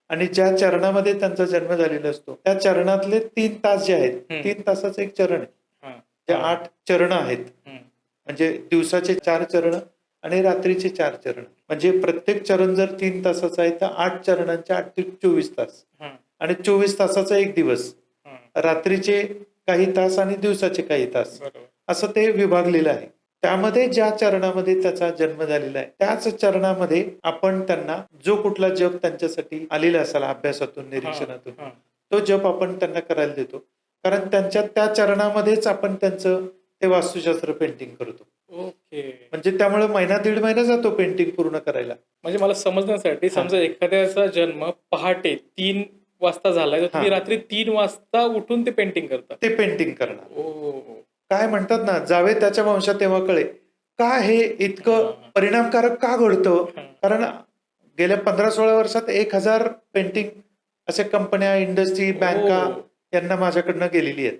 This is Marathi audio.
आणि ज्या चरणामध्ये त्यांचा जन्म झालेला असतो त्या चरणातले 3 तास जे आहेत, 3 तासाचं एक चरण आहे. जे 8 चरण आहेत, म्हणजे दिवसाचे 4 चरण आणि रात्रीचे 4 चरण. म्हणजे प्रत्येक चरण जर 3 तासाचं आहे तर 8 चरणांचे 8 ते 24 तास आणि 24 तासाचा एक दिवस. रात्रीचे काही तास आणि दिवसाचे काही तास, असं ते विभागलेलं आहे. त्यामध्ये ज्या चरणामध्ये त्याचा जन्म झालेला आहे त्याच चरणामध्ये आपण त्यांना जो कुठला जप त्यांच्यासाठी आलेला असाल अभ्यासातून, निरीक्षणातून, तो जप आपण त्यांना करायला देतो. कारण त्यांच्या त्या चरणामध्येच आपण त्यांचं ते वास्तुशास्त्र पेंटिंग करतो. ओके. म्हणजे त्यामुळे महिना 1.5 महिना जातो पेंटिंग पूर्ण करायला. म्हणजे मला समजण्यासाठी, समजा एखाद्याचा जन्म पहाटे 3 वाजता झालाय, तर तुम्ही रात्री 3 वाजता उठून ते पेंटिंग करता? ते पेंटिंग करणार. ओ. काय म्हणतात ना, जावे त्याच्या वंशात तेव्हा कळे. का हे इतकं परिणामकारक का घडतं? कारण गेल्या 15-16 वर्षात 1000 पेंटिंग अशा कंपन्या, इंडस्ट्री, बँका यांना माझ्याकडनं गेलेली आहेत.